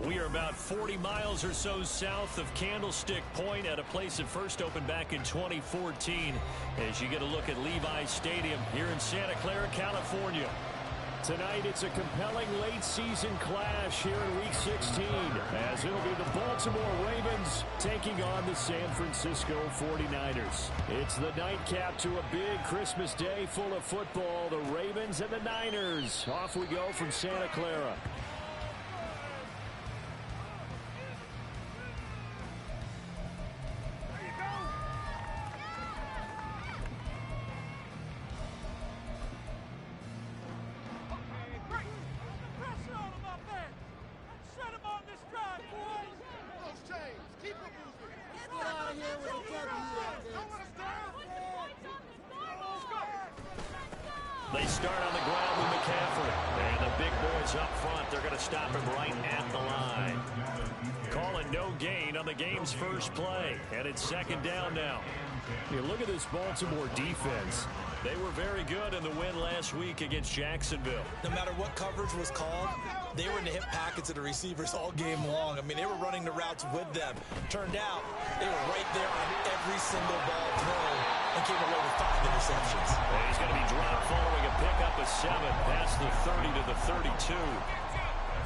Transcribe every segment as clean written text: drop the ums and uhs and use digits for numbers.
We are about 40 miles or so south of Candlestick Point at a place that first opened back in 2014 as you get a look at Levi's Stadium here in Santa Clara, California. Tonight, it's a compelling late-season clash here in Week 16, as it'll be the Baltimore Ravens taking on the San Francisco 49ers. It's the nightcap to a big Christmas day full of football. The Ravens and the Niners. Off we go from Santa Clara. They start on the ground with McCaffrey. And the big boys up front, they're going to stop him right at the line. Calling no gain on the game's first play. And it's second down now. You look at this Baltimore defense. They were very good in the win last week against Jacksonville. No matter what coverage was called, they were in the hip packets of the receivers all game long. I mean, they were running the routes with them. Turned out, they were right there on every single ball thrown and came away with 5 interceptions. And he's going to be dropped following a pickup of 7 past the 30 to the 32.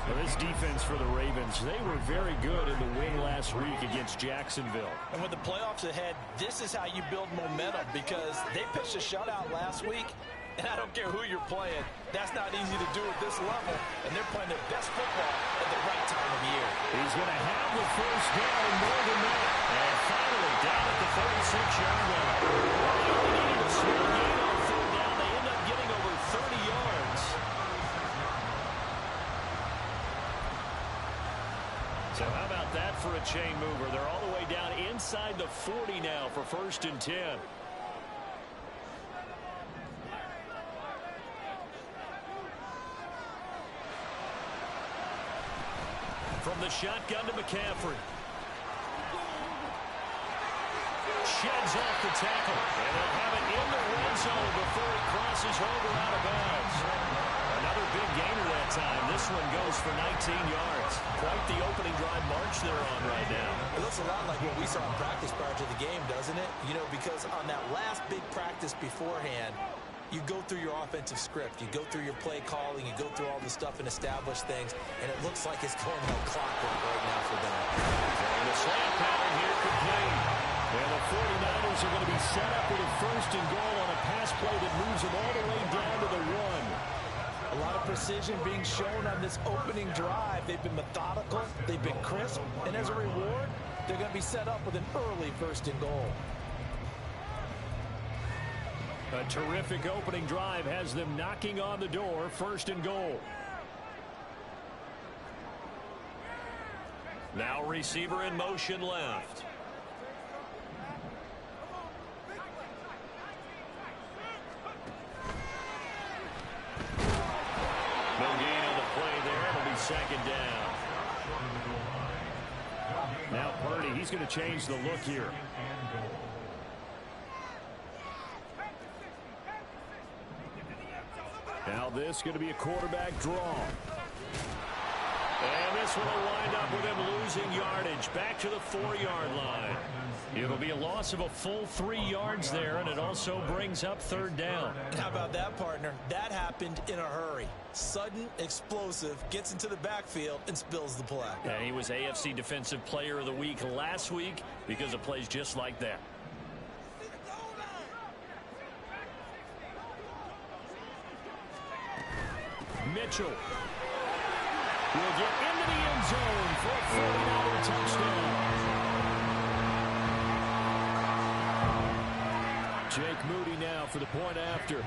Well, this defense for the Ravens, they were very good in the win last week against Jacksonville. And with the playoffs ahead, this is how you build momentum, because they pitched a shutout last week, and I don't care who you're playing, that's not easy to do at this level, and they're playing their best football at the right time of year. He's going to have the first down, more than that. And finally, down at the 36-yard line. They only needed a small gain on third down. They end up getting over 30 yards. So how about that for a chain mover? They're all the way down inside the 40 now for 1st and 10. From the shotgun to McCaffrey. Sheds off the tackle. And they'll have it in the red zone before he crosses over out of bounds. Another big gainer that time. This one goes for 19 yards. Quite the opening drive march they're on right now. It looks a lot like what we saw in practice prior to the game, doesn't it? You know, because on that last big practice beforehand, you go through your offensive script. You go through your play calling. You go through all the stuff and establish things. And it looks like it's going like clockwork right now for them. And the slant pattern here complete. And the 49ers are going to be set up with a 1st and goal on a pass play that moves them all the way down to the 1. A lot of precision being shown on this opening drive. They've been methodical. They've been crisp. And as a reward, they're going to be set up with an early 1st and goal. A terrific opening drive has them knocking on the door. 1st and goal. Now receiver in motion left. No gain on the play there. It'll be 2nd down. Now Purdy, he's going to change the look here. Now this is going to be a quarterback draw. And this one will wind up with him losing yardage back to the 4-yard line. It'll be a loss of a full 3 yards there, and it also brings up 3rd down. How about that, partner? That happened in a hurry. Sudden, explosive, gets into the backfield and spills the play. And he was AFC Defensive Player of the Week last week because of plays just like that. Mitchell will get into the end zone for a 49er touchdown. Jake Moody now for the point after.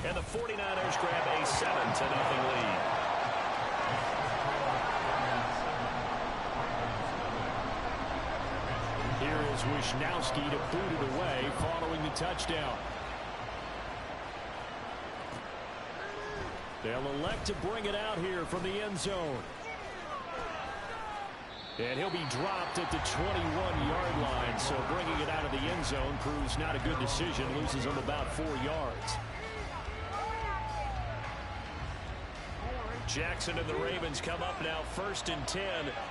And the 49ers grab a 7-0 lead. Here is Wisnowski to boot it away following the touchdown. They'll elect to bring it out here from the end zone. And he'll be dropped at the 21-yard line, so bringing it out of the end zone proves not a good decision, loses him about 4 yards. Jackson and the Ravens come up now 1st and 10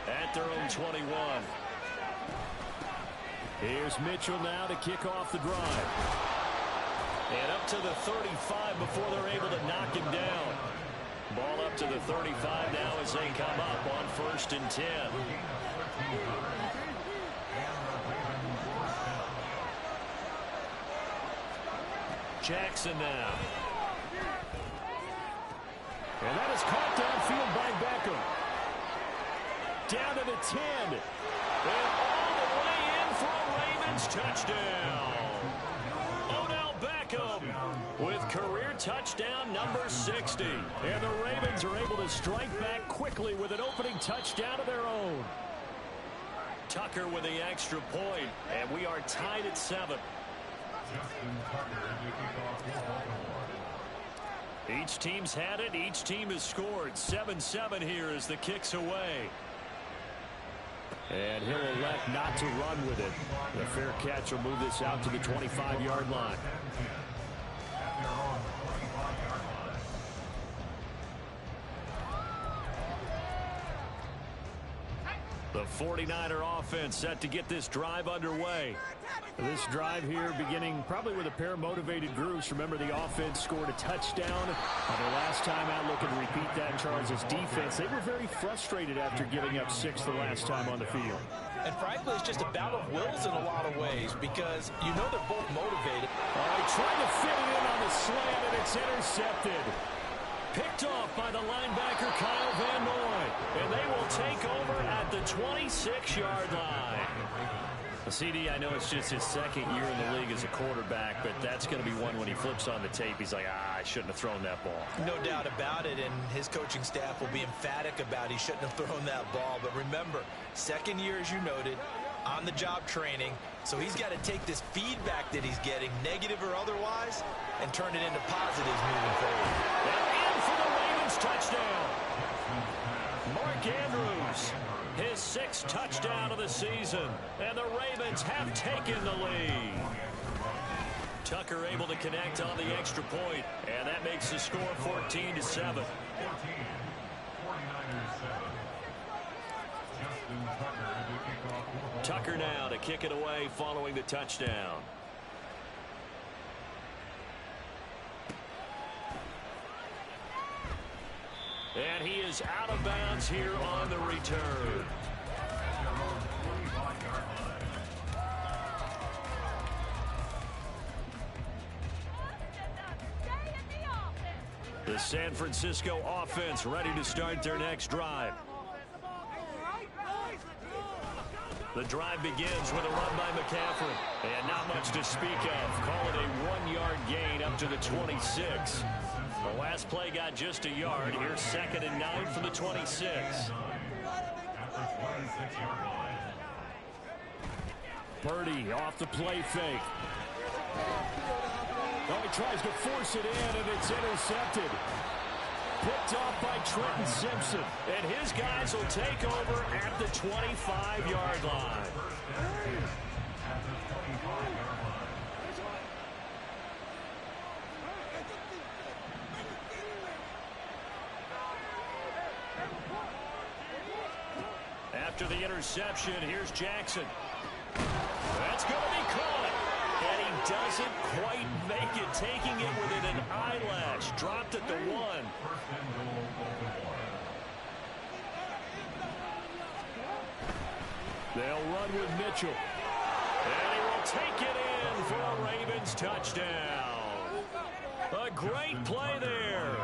at their own 21. Here's Mitchell now to kick off the drive. And up to the 35 before they're able to knock him down. Ball up to the 35 now as they come up on 1st and 10. Jackson now. And that is caught downfield by Beckham. Down to the 10. And all the way in for a Ravens touchdown. Odell Beckham with career touchdown number 60. And the Ravens are able to strike back quickly with an opening touchdown of their own. Tucker with the extra point, and we are tied at 7. Each team's had it. Each team has scored. 7-7 here as the kick's away. And he'll elect not to run with it. The fair catch will move this out to the 25-yard line. The 49er offense set to get this drive underway. This drive here beginning probably with a pair of motivated groups. Remember, the offense scored a touchdown. The last time out, looking to repeat that, Charles' defense. They were very frustrated after giving up 6 the last time on the field. And frankly, it's just a battle of wills in a lot of ways because you know they're both motivated. All right, trying to fit it in on the slant, and it's intercepted. Picked off by the linebacker, Kyle Van Noy. And they will take over at the 26-yard line. The CD, I know it's just his 2nd year in the league as a quarterback, but that's going to be one when he flips on the tape. He's like, I shouldn't have thrown that ball. No doubt about it, and his coaching staff will be emphatic about he shouldn't have thrown that ball. But remember, 2nd year, as you noted, on-the-job training. So he's got to take this feedback that he's getting, negative or otherwise, and turn it into positives moving forward. And in for the Ravens touchdown. Mark Andrews, his 6th touchdown of the season, and the Ravens have taken the lead. Tucker able to connect on the extra point, and that makes the score 14-7. Tucker now to kick it away following the touchdown. And he is out of bounds here on the return. The San Francisco offense ready to start their next drive. The drive begins with a run by McCaffrey. And not much to speak of. Call it a 1-yard gain up to the 26. The last play got just a yard. Here's 2nd and 9 from the 26. Purdy off the play fake. Oh, he tries to force it in, and it's intercepted. Picked off by Trenton Simpson. And his guys will take over at the 25-yard line. After the interception, here's Jackson. That's going to be caught. And he doesn't quite make it, taking it within an eyelash. Dropped at the 1. They'll run with Mitchell. And he will take it in for a Ravens touchdown. A great play there.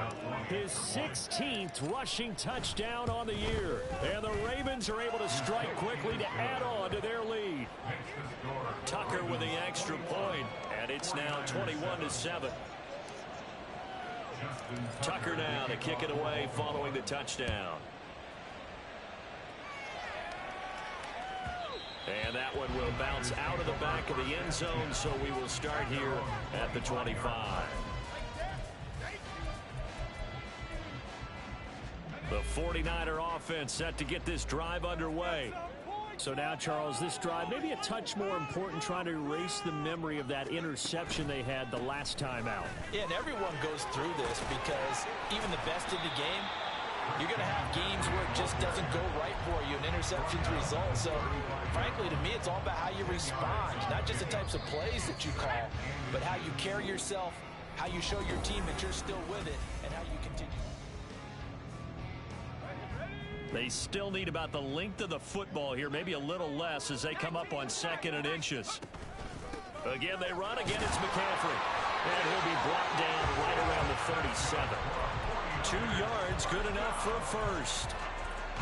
His 16th rushing touchdown on the year. And the Ravens are able to strike quickly to add on to their lead. Tucker with the extra point, and it's now 21-7. Tucker now to kick it away following the touchdown. And that one will bounce out of the back of the end zone, so we will start here at the 25. The 49er offense set to get this drive underway. So now, Charles, this drive maybe a touch more important, trying to erase the memory of that interception they had the last time out. Yeah, and everyone goes through this because even the best in the game, You're going to have games where it just doesn't go right for you, and interceptions result. So, frankly, to me, it's all about how you respond, not just the types of plays that you call, but how you carry yourself, how you show your team that you're still with it, and how you continue. They still need about the length of the football here, maybe a little less as they come up on 2nd and inches. Again, they run. Again, it's McCaffrey. And he'll be brought down right around the 37. 2 yards, good enough for a first.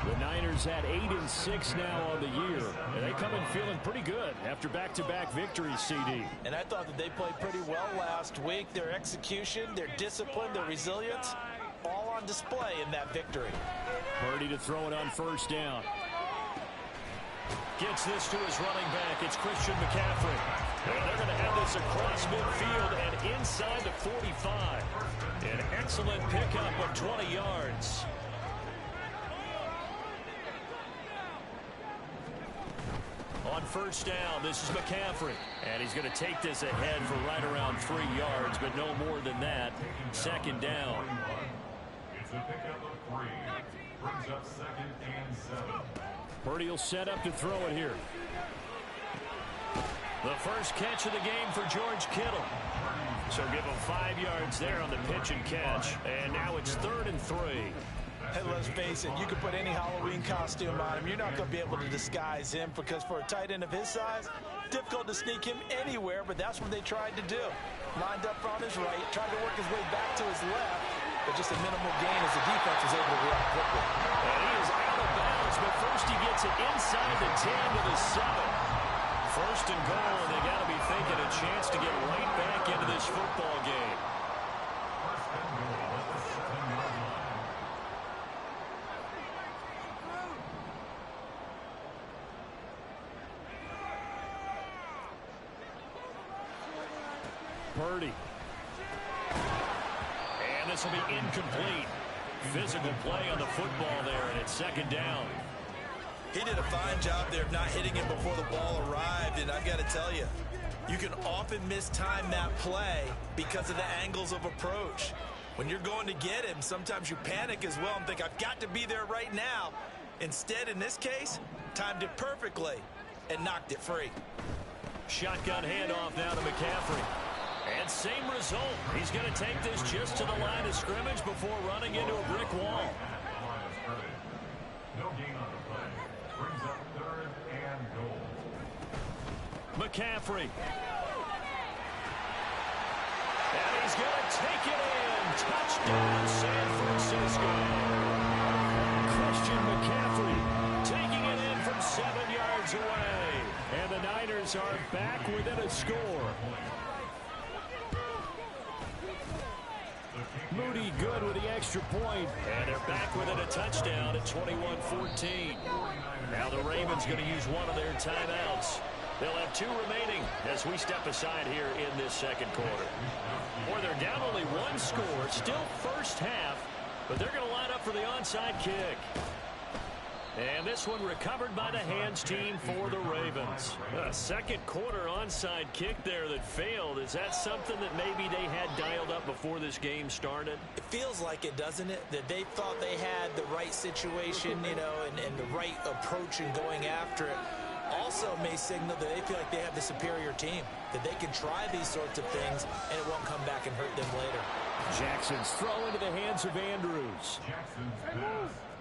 The Niners at 8-6 now on the year. And they come in feeling pretty good after back-to-back victories, CD. And I thought that they played pretty well last week. Their execution, their discipline, their resilience, all on display in that victory. Purdy to throw it on 1st down. Gets this to his running back. It's Christian McCaffrey. And they're going to have this across midfield and inside the 45. An excellent pickup of 20 yards. On 1st down, this is McCaffrey. And he's going to take this ahead for right around 3 yards, but no more than that. 2nd down. It's a pickup of 3. Brings up 2nd and 7. Purdy will set up to throw it here. The first catch of the game for George Kittle. So give him 5 yards there on the pitch and catch. And now it's 3rd and 3. Hey, let's face it, you can put any Halloween costume on him. You're not going to be able to disguise him because for a tight end of his size, difficult to sneak him anywhere, but that's what they tried to do. Lined up on his right, tried to work his way back to his left, but just a minimal gain as the defense was able to react quickly. And he is out of bounds, but first he gets it inside the 10 to the 7. 1st and goal, and they got to be thinking a chance to get right back into this football game. Purdy. And this will be incomplete. Physical play on the football there, and it's 2nd down. He did a fine job there of not hitting him before the ball arrived, and I've got to tell you, you can often mistime that play because of the angles of approach. When you're going to get him, sometimes you panic as well and think, I've got to be there right now. Instead, in this case, timed it perfectly and knocked it free. Shotgun handoff now to McCaffrey. And same result. He's going to take this just to the line of scrimmage before running into a brick wall. No gain on the play. Brings up 3rd and goal. McCaffrey. And he's going to take it in. Touchdown, San Francisco. Christian McCaffrey taking it in from 7 yards away. And the Niners are back within a score. Moody good with the extra point. And they're back within a touchdown at 21-14. Now the Ravens going to use one of their timeouts. They'll have 2 remaining as we step aside here in this 2nd quarter. Or they're down only 1 score, still first half, but they're going to line up for the onside kick. And this one recovered by the hands team for the Ravens. A 2nd quarter onside kick there that failed. Is that something that maybe they had dialed up before this game started? It feels like it, doesn't it? That they thought they had the right situation, you know, and the right approach in going after it. Also may signal that they feel like they have the superior team, that they can try these sorts of things and it won't come back and hurt them later. Jackson's throw into the hands of Andrews.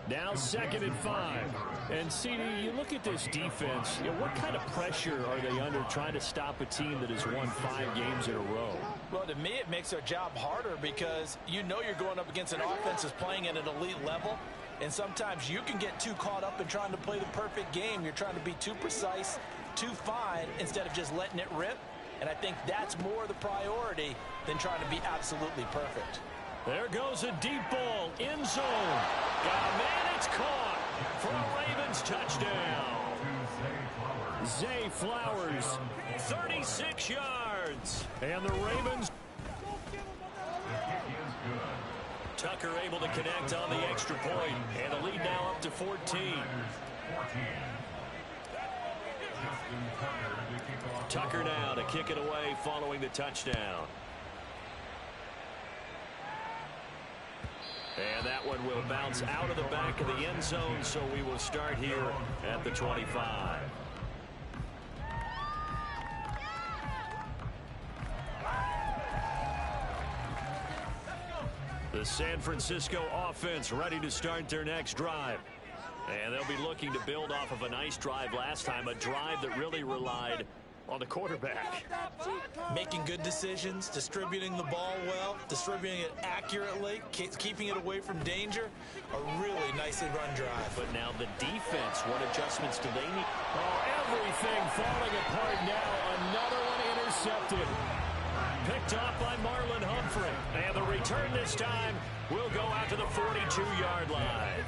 Now 2nd and 5. And CD, you look at this defense, you know, what kind of pressure are they under trying to stop a team that has won 5 games in a row? Well, to me, it makes their job harder because you know you're going up against an offense that's playing at an elite level. And sometimes you can get too caught up in trying to play the perfect game. You're trying to be too precise, too fine, instead of just letting it rip. And I think that's more the priority than trying to be absolutely perfect. There goes a deep ball, end zone. Man, it's caught for a Ravens touchdown. Zay Flowers, 36 yards. And the Ravens. Tucker able to connect on the extra point, and the lead now up to 14. Tucker now to kick it away following the touchdown. And that that one will bounce out of the back of the end zone, so we will start here at the 25. The San Francisco offense ready to start their next drive. And they'll be looking to build off of a nice drive last time, a drive that really relied on the quarterback. Making good decisions, distributing the ball well, distributing it accurately, keeping it away from danger. A really nicely run drive. But now the defense, what adjustments do they need? Oh, everything falling apart now. Another one intercepted. Picked off by Marlon Humphrey. And the return this time will go out to the 42-yard line.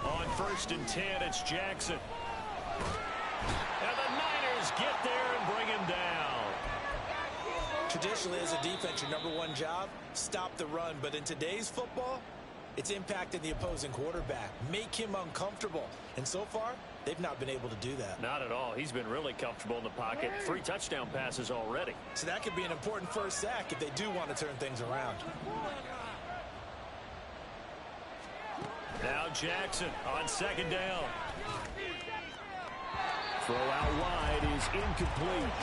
On 1st and 10, it's Jackson. And the Niners get there and bring him down. Traditionally, as a defense, your number one job, stop the run. But in today's football, it's impacting the opposing quarterback. Make him uncomfortable. And so far, they've not been able to do that. Not at all. He's been really comfortable in the pocket. 3 touchdown passes already. So that could be an important first sack if they do want to turn things around. Now Jackson on 2nd down. Throw out wide is incomplete.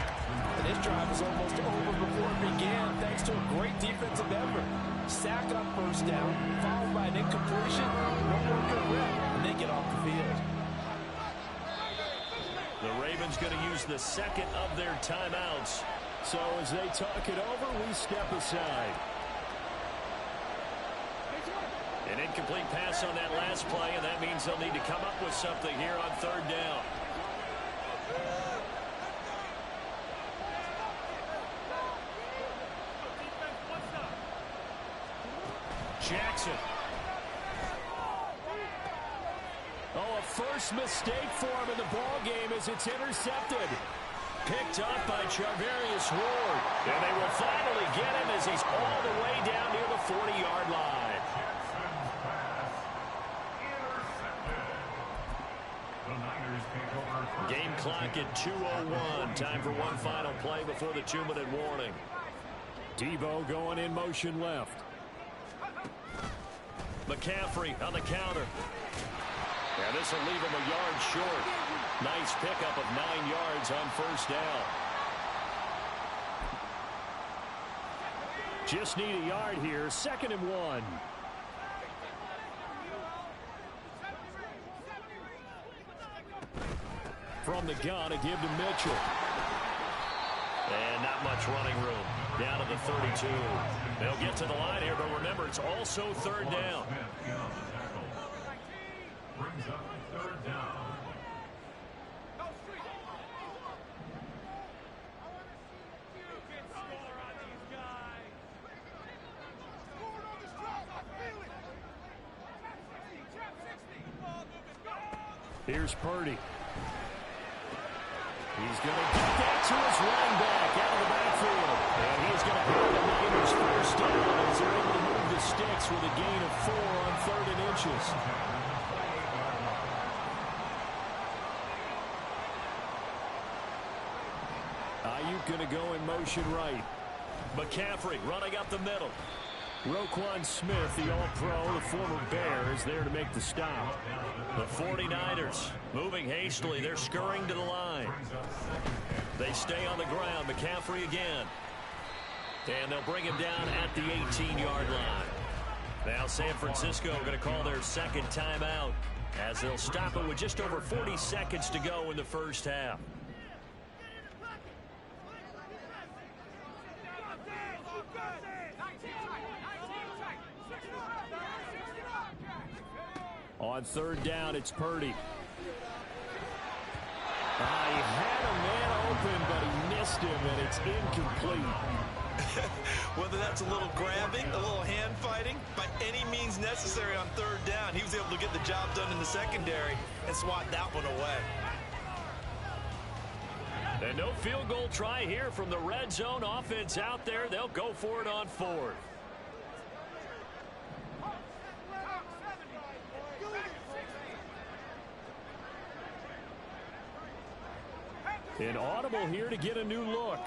And this drive is almost over before it began thanks to a great defensive effort. Sack on 1st down, followed by an incompletion. One more good rep, and they get off the field. The Ravens going to use the 2nd of their timeouts. So as they talk it over, we step aside. An incomplete pass on that last play, and that means they'll need to come up with something here on 3rd down. Jackson. Oh, a first mistake for him in the ball game as it's intercepted. Picked up by Charvarius Ward. And they will finally get him as he's all the way down near the 40-yard line. Game clock at 2:01. Time for one final play before the 2-minute warning. Debo going in motion left. McCaffrey on the counter. And this will leave him a yard short. Nice pickup of 9 yards on 1st down. Just need a yard here. 2nd and 1. From the gun, a give to Mitchell. And not much running room. Down to the 32. They'll get to the line here, but remember, it's also 3rd down. Brings up 3rd down. Here's Purdy. He's going to get that to his running back out of the backfield. And he's going to have the Niners 1st down as they're able to move the sticks with a gain of 4 on 3rd and inches. Ayuk going to go in motion right. McCaffrey running up the middle. Roquan Smith, the All-Pro, the former Bear, is there to make the stop. The 49ers moving hastily. They're scurrying to the line. They stay on the ground. McCaffrey again. And they'll bring him down at the 18-yard line. Now San Francisco going to call their 2nd timeout as they'll stop it with just over 40 seconds to go in the 1st half. On 3rd down, it's Purdy. He had a man open, but he missed him, and it's incomplete. Whether that's a little grabbing, a little hand fighting, by any means necessary on 3rd down, he was able to get the job done in the secondary and swat that one away. And no field goal try here from the red zone. Offense out there. They'll go for it on 4th. An audible here to get a new look.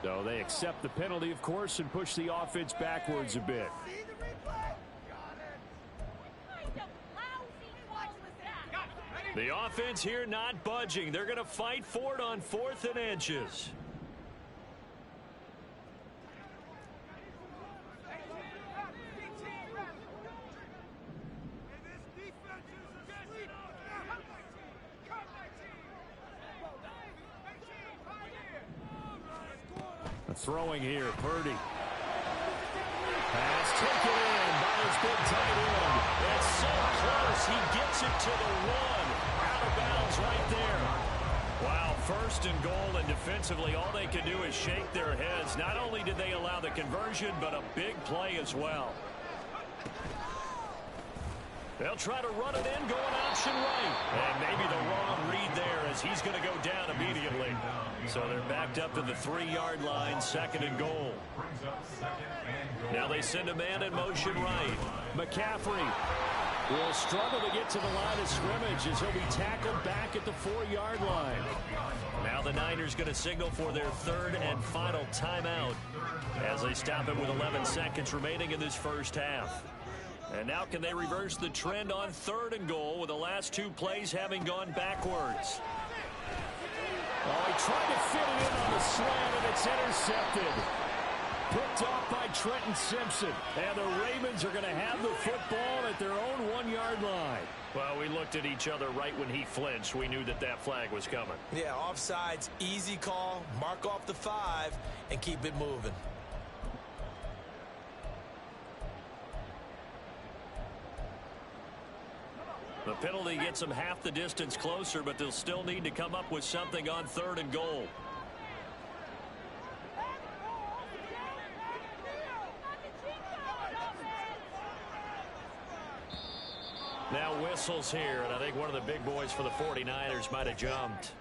So they accept the penalty, of course, and push the offense backwards a bit. The offense here not budging. They're going to fight for it on 4th and inches. Throwing here, Purdy. Pass taken in by his big tight end. It's so close. He gets it to the 1. Out of bounds right there. Wow, 1st and goal, and defensively all they can do is shake their heads. Not only did they allow the conversion, but a big play as well. They'll try to run it in, going option right. And maybe the wrong read there as he's going to go down immediately. So they're backed up to the 3-yard line, 2nd and goal. Now they send a man in motion right. McCaffrey will struggle to get to the line of scrimmage as he'll be tackled back at the 4-yard line. Now the Niners going to signal for their 3rd and final timeout as they stop it with 11 seconds remaining in this first half. And now can they reverse the trend on 3rd and goal with the last 2 plays having gone backwards? Oh, he tried to fit it in on the slant, and it's intercepted. Picked off by Trenton Simpson. And the Ravens are going to have the football at their own 1-yard line. Well, we looked at each other right when he flinched. We knew that that flag was coming. Yeah, offsides, easy call. Mark off the 5 and keep it moving. The penalty gets them half the distance closer, but they'll still need to come up with something on 3rd and goal. Now whistles here, and I think one of the big boys for the 49ers might have jumped.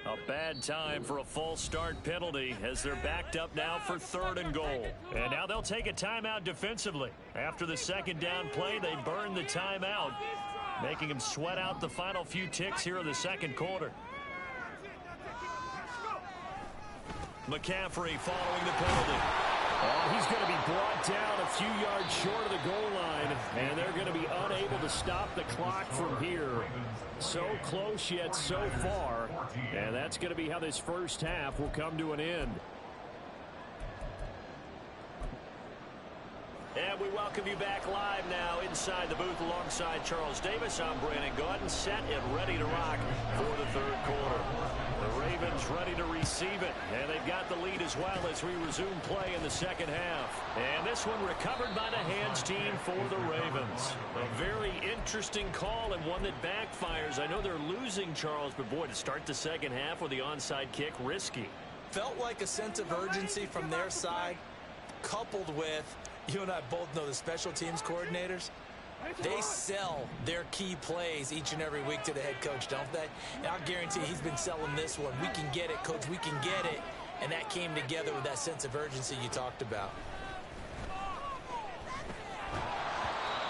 A bad time for a false start penalty as they're backed up now for 3rd and goal. And now they'll take a timeout defensively. After the 2nd down play, they burn the timeout, making them sweat out the final few ticks here in the 2nd quarter. McCaffrey following the penalty. Oh, he's going to be brought down a few yards short of the goal line, and they're going to be unable to stop the clock from here. So close yet so far, and that's going to be how this first half will come to an end. And we welcome you back live now inside the booth alongside Charles Davis. I'm Brandon Gaudin, set and ready to rock for the 3rd quarter. The Ravens ready to receive it, and they've got the lead as well as we resume play in the 2nd half. And this one recovered by the hands team for the Ravens. A very interesting call and one that backfires. I know they're losing, Charles, but boy, to start the 2nd half with the onside kick, risky. Felt like a sense of urgency from their side, coupled with, you and I both know the special teams coordinators, they sell their key plays each and every week to the head coach, don't they? And I'll guarantee he's been selling this one. We can get it, coach, we can get it. And that came together with that sense of urgency you talked about.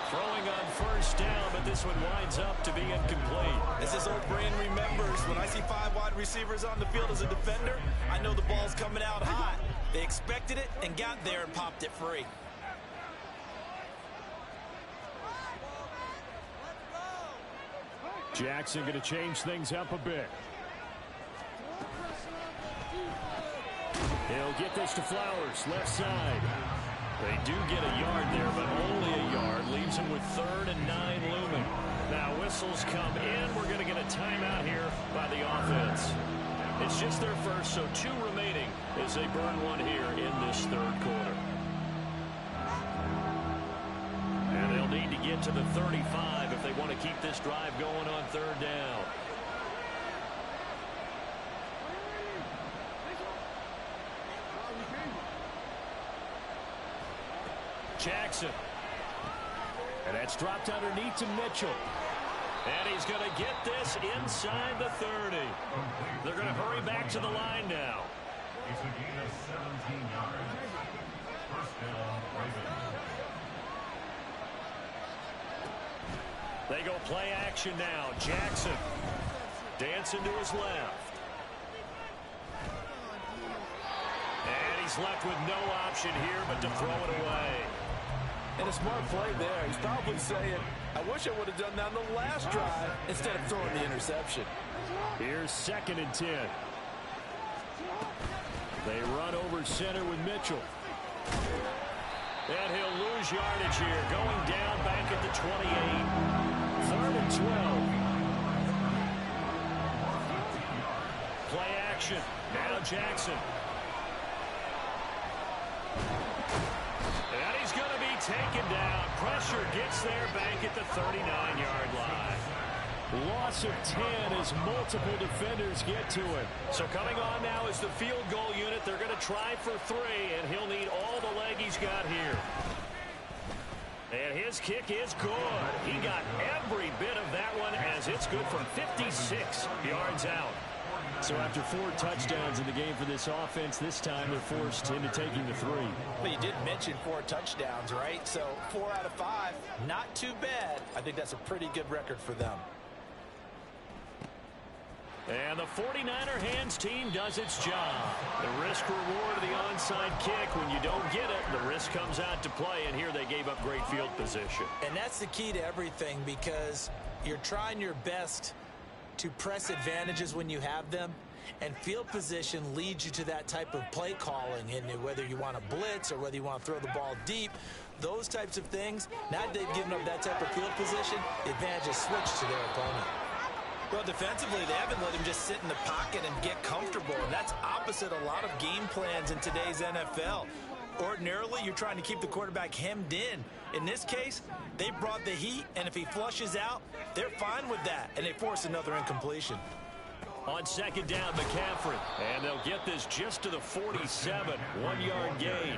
Throwing on 1st down, but this one winds up to be incomplete. As this old brain remembers, when I see 5 wide receivers on the field as a defender, I know the ball's coming out hot. They expected it and got there and popped it free. Jackson going to change things up a bit. He'll get this to Flowers, left side. They do get a yard there, but only a yard. Leaves him with 3rd and 9 looming. Now whistles come in. We're going to get a timeout here by the offense. It's just their first, so 2 remaining as they burn one here in this third quarter. And they'll need to get to the 35 if they want to keep this drive going on third down. Jackson. And that's dropped underneath to Mitchell. And he's going to get this inside the 30. They're going to hurry back to the line now. It's a gain of 17 yards. First down, Ravens. They go play action now. Jackson dancing to his left. And he's left with no option here but to throw it away. And a smart play there. He's probably saying, I wish I would have done that on the last drive instead of throwing the interception. Here's 2nd and 10. They run over center with Mitchell. And he'll lose yardage here. Going down back at the 28. 3rd and 12. Play action. Now Jackson. And he's going to be taken down. Pressure gets there back at the 39-yard line. Loss of 10 as multiple defenders get to him. So coming on now is the field goal unit. They're going to try for 3, and he'll need all the leg he's got here. And his kick is good. He got every bit of that one as it's good from 56 yards out. So after 4 touchdowns in the game for this offense, this time they're forced into taking the 3. But you did mention 4 touchdowns, right? So 4 out of 5, not too bad. I think that's a pretty good record for them. And the 49er hands team does its job. The risk reward of the onside kick. When you don't get it, the risk comes out to play, and here they gave up great field position. And that's the key to everything, because you're trying your best to press advantages when you have them, and field position leads you to that type of play calling. And whether you want to blitz or whether you want to throw the ball deep, those types of things, now that they've given up that type of field position, the advantage is switched to their opponent. Well, defensively, they haven't let him just sit in the pocket and get comfortable, and that's opposite a lot of game plans in today's NFL. Ordinarily, you're trying to keep the quarterback hemmed in. In this case, they brought the heat, and if he flushes out, they're fine with that, and they force another incompletion. On 2nd down, McCaffrey, and they'll get this just to the 47, 1-yard gain.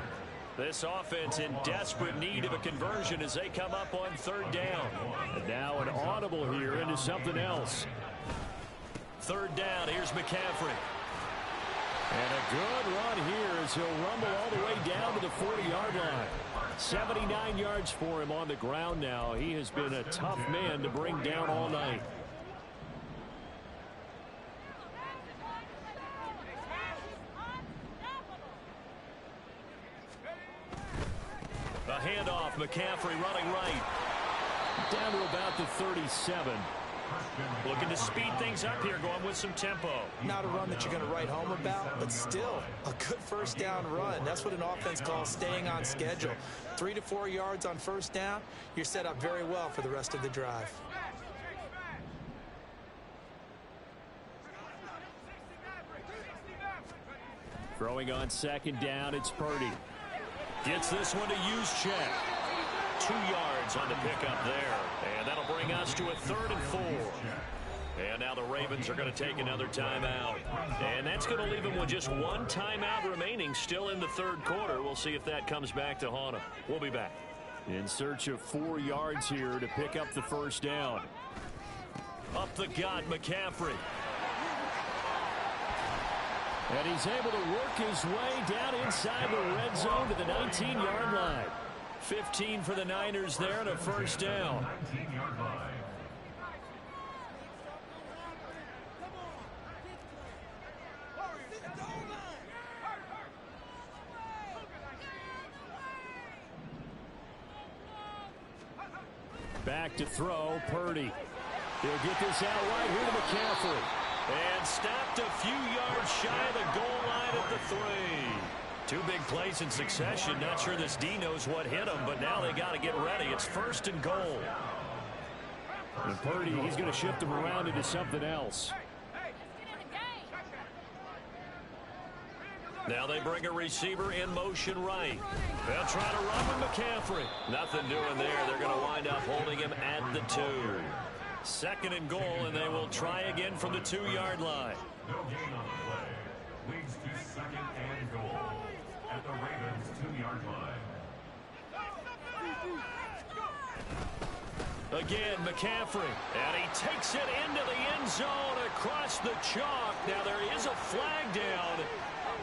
This offense in desperate need of a conversion as they come up on 3rd down. And now an audible here into something else. 3rd down, here's McCaffrey. And a good run here as he'll rumble all the way down to the 40-yard line. 79 yards for him on the ground now. He has been a tough man to bring down all night. The handoff, McCaffrey running right. Down to about the 37. Looking to speed things up here, going with some tempo. Not a run that you're going to write home about, but still a good 1st down run. That's what an offense calls staying on schedule. 3 to 4 yards on 1st down, you're set up very well for the rest of the drive. Throwing on 2nd down, it's Purdy. Gets this one to Juszczyk. 2 yards on the pickup there. And that'll bring us to a 3rd and 4. And now the Ravens are going to take another timeout. And that's going to leave them with just 1 timeout remaining still in the 3rd quarter. We'll see if that comes back to haunt them. We'll be back. In search of 4 yards here to pick up the 1st down. Up the gut, McCaffrey. And he's able to work his way down inside the red zone to the 19-yard line. 15 for the Niners there and a 1st down. 19-yard line. Back to throw, Purdy. He'll get this out right here to McCaffrey. And stopped a few yards shy of the goal line at the 3. 2 big plays in succession. Not sure this D knows what hit him, but now they got to get ready. It's 1st and goal. And Purdy, he's going to shift him around into something else. Now they bring a receiver in motion right. They'll try to run with McCaffrey. Nothing doing there. They're going to wind up holding him at the 2. 2nd and goal, and they will try again from the 2-yard line. No gain on the play. Leads to 2nd and goal at the Ravens' 2-yard line. Again, McCaffrey, and he takes it into the end zone across the chalk. Now there is a flag down,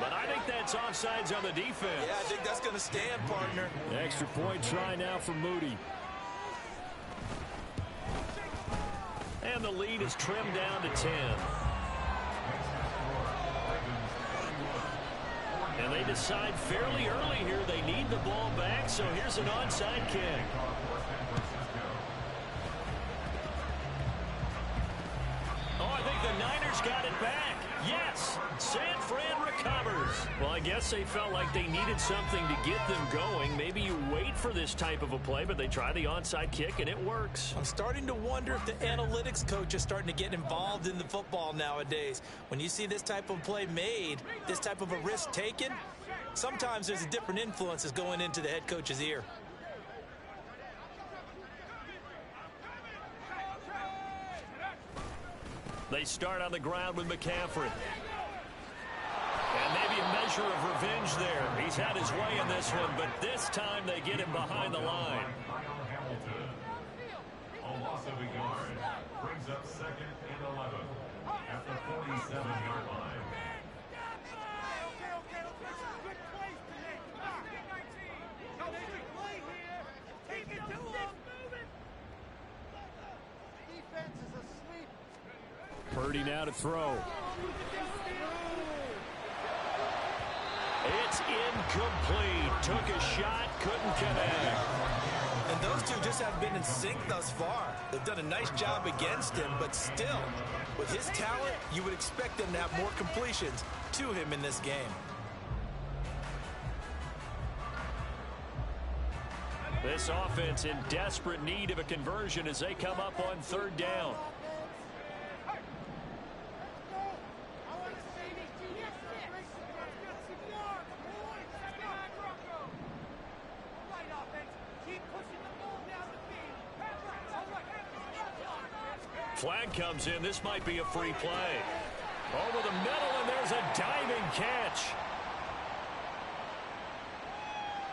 but I think that's offsides on the defense. Yeah, I think that's going to stand, partner. Extra point try now for Moody. And the lead is trimmed down to 10. And they decide fairly early here they need the ball back, so here's an onside kick. Oh, I think the Niners got it back. Yes, San Fran recovers. Well, I guess they felt like they needed something to get them going. Maybe you wait for this type of a play, but they try the onside kick, and it works. I'm starting to wonder if the analytics coach is starting to get involved in the football nowadays. When you see this type of play made, this type of a risk taken, sometimes there's a different influences going into the head coach's ear. They start on the ground with McCaffrey. And maybe a measure of revenge there. He's had his way in this one, but this time they get him behind the line. Hamilton. A loss of a yard. Brings up 2nd and 11 at the 47-yard line. Purdy now to throw. It's incomplete. Took a shot, couldn't connect. And those two just have been in sync thus far. They've done a nice job against him, but still, with his talent, you would expect them to have more completions to him in this game. This offense in desperate need of a conversion as they come up on 3rd down. Flag comes in. This might be a free play. Over the middle, and there's a diving catch.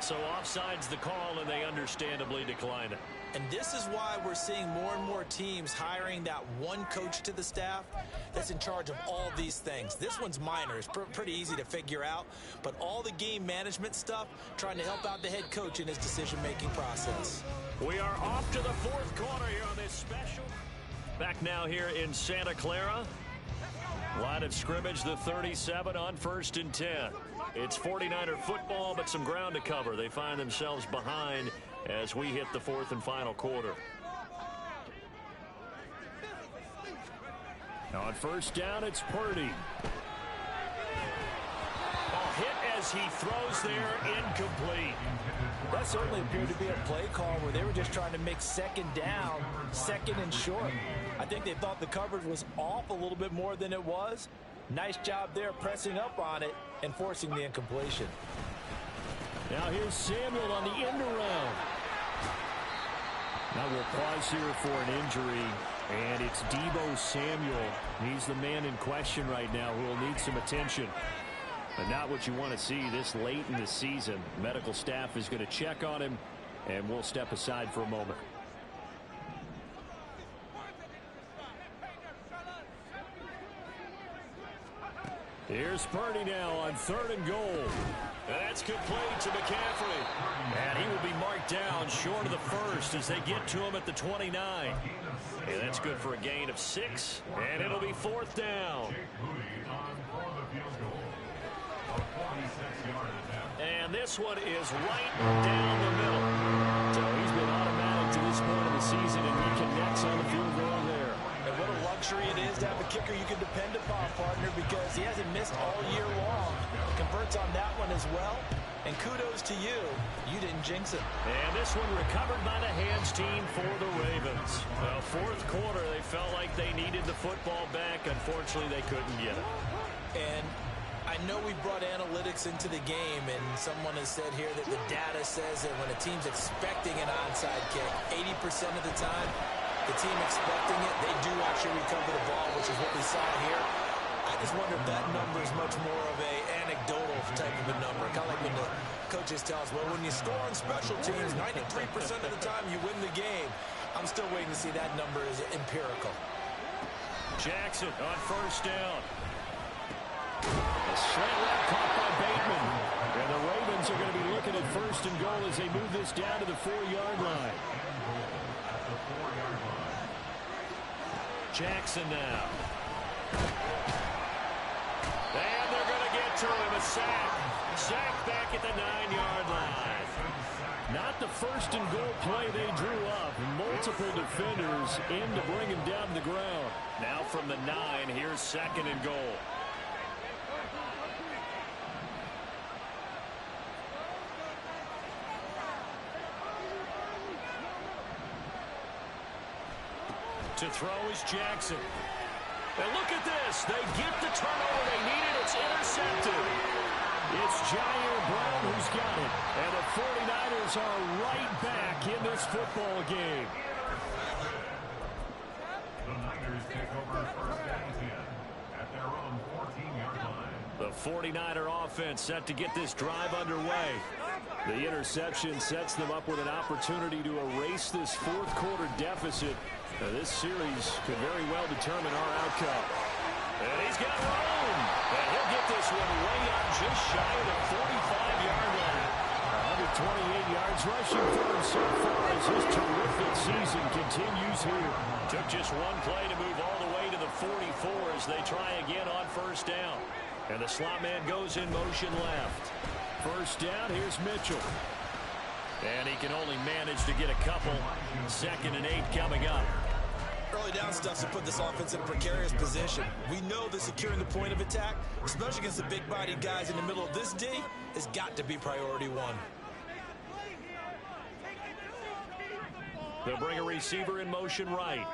So offside's the call, and they understandably decline it. And this is why we're seeing more and more teams hiring that one coach to the staff that's in charge of all these things. This one's minor. It's pretty easy to figure out. But all the game management stuff, trying to help out the head coach in his decision-making process. We are off to the 4th quarter here on this special. Back now here in Santa Clara. Line of scrimmage, the 37 on 1st and 10. It's 49er football, but some ground to cover. They find themselves behind as we hit the 4th and final quarter. On 1st down, it's Purdy. A hit as he throws there, incomplete. That certainly appeared to be a play call where they were just trying to make 2nd down, 2nd and short. I think they thought the coverage was off a little bit more than it was. Nice job there pressing up on it and forcing the incompletion. Now here's Samuel on the end around. Now we'll pause here for an injury, and it's Deebo Samuel. He's the man in question right now who will need some attention. But not what you want to see this late in the season. Medical staff is going to check on him, and we'll step aside for a moment. Here's Purdy now on 3rd and goal. And that's complete to McCaffrey. And he will be marked down short of the 1st as they get to him at the 29. And that's good for a gain of 6. And it'll be 4th down. And this one is right down the middle. So he's been automatic to this point of the season, and he connects on the field goal there. And what a luxury it is to have a kicker you can depend upon, partner, because he hasn't missed all year long. Converts on that one as well, And kudos to you. You didn't jinx it. And this one recovered by the hands team for the Ravens. Fourth quarter, they felt like they needed the football back. Unfortunately, they couldn't get it. And I know we brought analytics into the game, and someone has said here that the data says that when a team's expecting an onside kick, 80% of the time, the team expecting it, they do actually recover the ball, which is what we saw here. I just wonder if that number is much more of a anecdotal type of a number. Kind of like when the coaches tell us, well, when you score on special teams, 93% of the time you win the game. I'm still waiting to see that number is empirical. Jackson on first down. A slant route caught by Bateman. And the Ravens are going to be looking at first and goal as they move this down to the 4-yard line. Jackson now. And they're going to get to him. A sack. Sack back at the 9-yard line. Not the first and goal play they drew up. Multiple defenders in to bring him down to the ground. Now from the 9, here's second and goal. To throw is Jackson. And look at this. They get the turnover they needed. It's intercepted. It's Jair Brown who's got it. And the 49ers are right back in this football game. The Niners take over first and 10 at their own 14-yard line. The 49er offense set to get this drive underway. The interception sets them up with an opportunity to erase this fourth quarter deficit. Now, this series could very well determine our outcome. And he's got room. And he'll get this one way up just shy of the 45-yard line. 128 yards rushing for him so far as his terrific season continues here. Took just one play to move all the way to the 44 as they try again on first down. And the slot man goes in motion left. First down, here's Mitchell. And he can only manage to get a couple. 2nd and 8 coming up. Early down stuff to put this offense in a precarious position. We know that securing the point of attack, especially against the big-bodied guys in the middle of this D, has got to be priority one. They'll bring a receiver in motion right.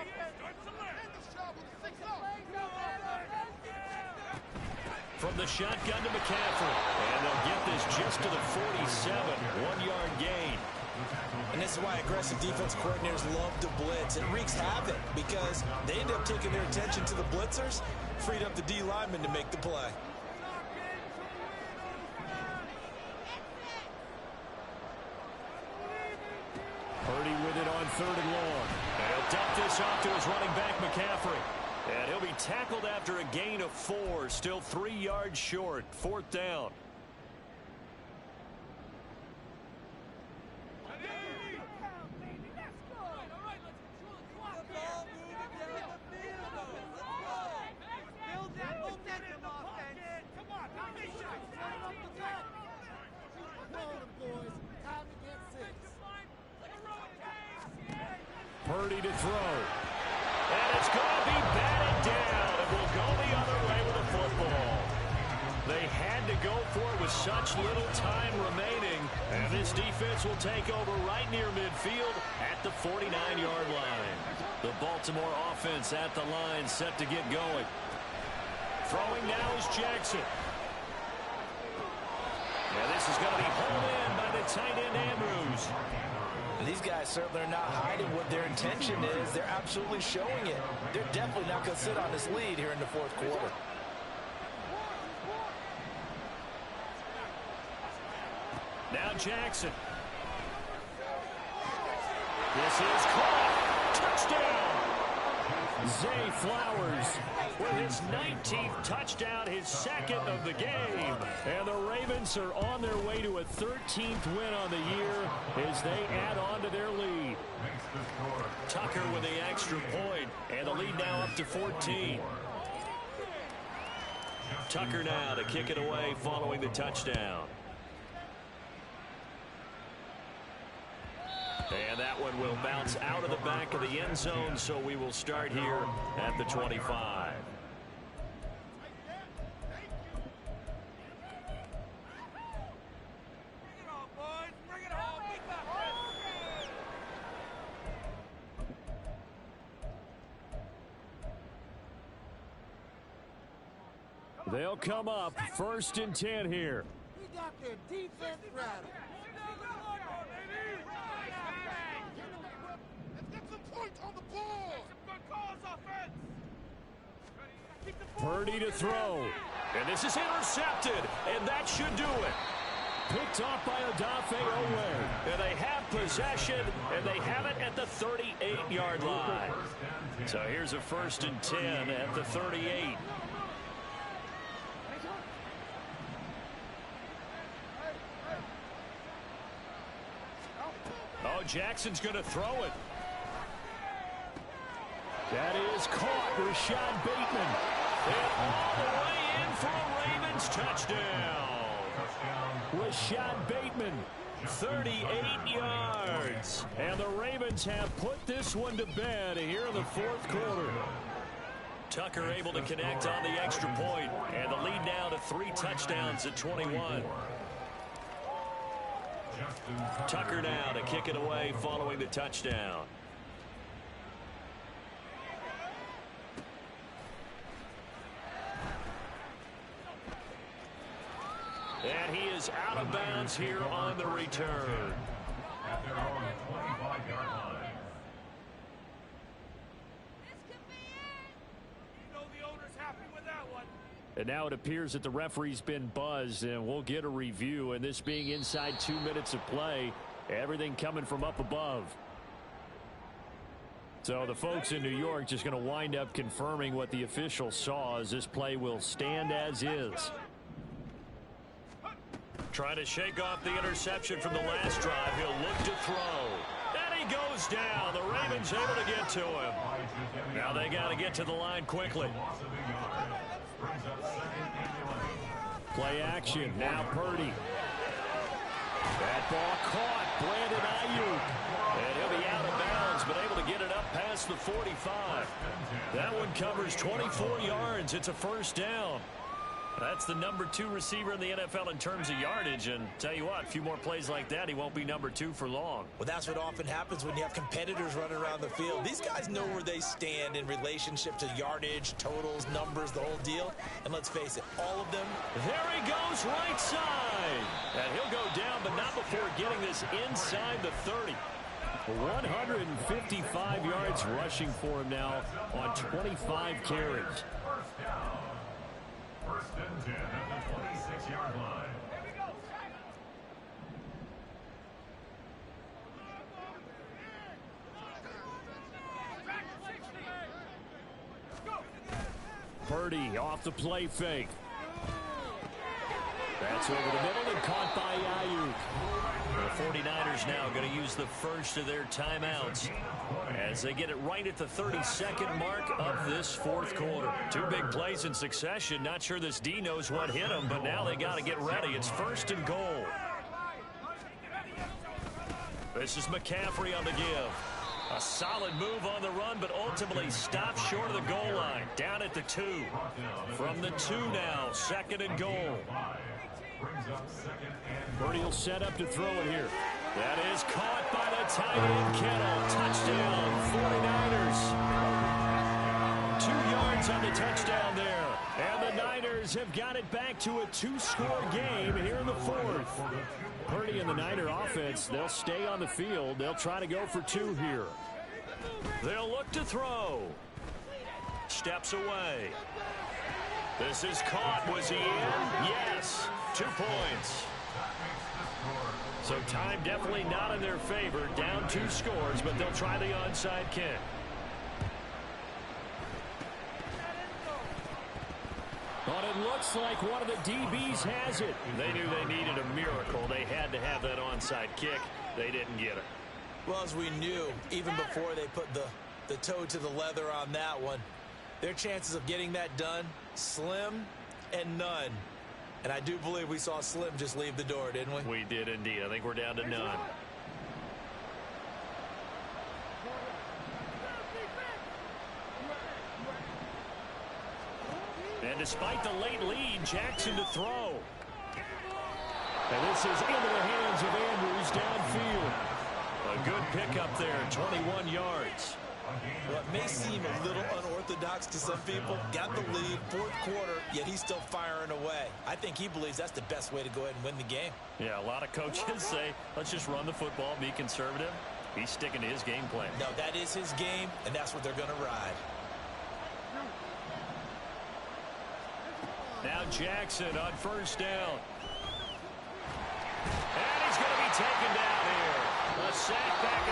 From the shotgun to McCaffrey. And they'll get this just to the 47. 1-yard gain. And this is why aggressive defense coordinators love to blitz. It wreaks havoc because they end up taking their attention to the blitzers, freed up the D lineman to make the play. Purdy with it on 3rd and long. And he'll dump this off to his running back, McCaffrey. And he'll be tackled after a gain of 4. Still 3 yards short. 4th down. Purdy to throw. And it's going to be batted down. It will go the other way with the football. They had to go for it with such little time remaining. And this defense will take over right near midfield at the 49-yard line. The Baltimore offense at the line set to get going. Throwing now is Jackson. And this is going to be pulled in by the tight end Andrews. These guys certainly are not hiding what their intention is. They're absolutely showing it. They're definitely not going to sit on this lead here in the fourth quarter. Now Jackson. This is caught. Touchdown. Zay Flowers with his 19th touchdown, his 2nd of the game. And the Ravens are on their way to a 13th win on the year as they add on to their lead. Tucker with the extra point, and the lead now up to 14. Tucker now to kick it away following the touchdown. And that one will bounce out of the back of the end zone, so we will start here at the 25. They'll come up 1st and 10 here. We got their defense rattled. Let's get some points on the ball. Purdy to throw. And this is intercepted. And that should do it. Picked off by Odafe Oweh. And they have possession, and they have it at the 38-yard line. So here's a 1st and 10 at the 38. Oh, Jackson's going to throw it. That is caught. Rashad Bateman. And all the way in for a Ravens touchdown. Rashad Bateman, 38 yards. And the Ravens have put this one to bed here in the 4th quarter. Tucker able to connect on the extra point, and the lead now to 3 touchdowns at 21. Tucker now to kick it away following the touchdown. And he is out of bounds here on the return. At their own 25-yard line. The owner's happy with that one. And now it appears that the referee's been buzzed, and we'll get a review. And this being inside 2 minutes of play, everything coming from up above. So the folks in New York just going to wind up confirming what the official saw, as this play will stand as is. Trying to shake off the interception from the last drive. He'll look to throw. And he goes down. The Ravens able to get to him. Now they got to get to the line quickly. Play action. Now Purdy. That ball caught. Brandon Ayuk. And he'll be out of bounds, but able to get it up past the 45. That one covers 24 yards. It's a 1st down. That's the number 2 receiver in the NFL in terms of yardage. And tell you what, a few more plays like that, he won't be number 2 for long. Well, that's what often happens when you have competitors running around the field. These guys know where they stand in relationship to yardage, totals, numbers, the whole deal. And let's face it, all of them. There he goes, right side. And he'll go down, but not before getting this inside the 30. 155 yards rushing for him now on 25 carries. 1st and 10 at the 26-yard line. Purdy off the play fake. That's over the middle and caught by Ayuk. The 49ers now going to use the first of their timeouts as they get it right at the 32nd mark of this 4th quarter. 2 big plays in succession. Not sure this D knows what hit him, but now they got to get ready. It's 1st and goal. This is McCaffrey on the give. A solid move on the run, but ultimately stopped short of the goal line. Down at the 2. From the 2 now, 2nd and goal. Purdy will set up to throw it here. That is caught by the tight end, Kittle. Touchdown, 49ers. 2 yards on the touchdown there. And the Niners have got it back to a 2-score game here in the 4th. Purdy and the Niner offense, they'll stay on the field. They'll try to go for 2 here. They'll look to throw. Steps away. This is caught. Was he in? Yes. 2 points. So time definitely not in their favor. Down 2 scores, but they'll try the onside kick. But it looks like one of the DBs has it. They knew they needed a miracle. They had to have that onside kick. They didn't get it. Well, as we knew, even before they put the toe to the leather on that one, their chances of getting that done, slim and none. And I do believe we saw Slim just leave the door, didn't we? We did indeed. I think we're down to none. And despite the late lead, Jackson to throw. And this is into the hands of Andrews downfield. A good pickup there, 21 yards. Well, it may seem a little unorthodox to some people. Got the lead, fourth quarter, yet he's still firing away. I think he believes that's the best way to go ahead and win the game. Yeah, a lot of coaches say, let's just run the football, be conservative. He's sticking to his game plan. No, that is his game, and that's what they're going to ride. Now Jackson on first down. And he's going to be taken down here. A sack back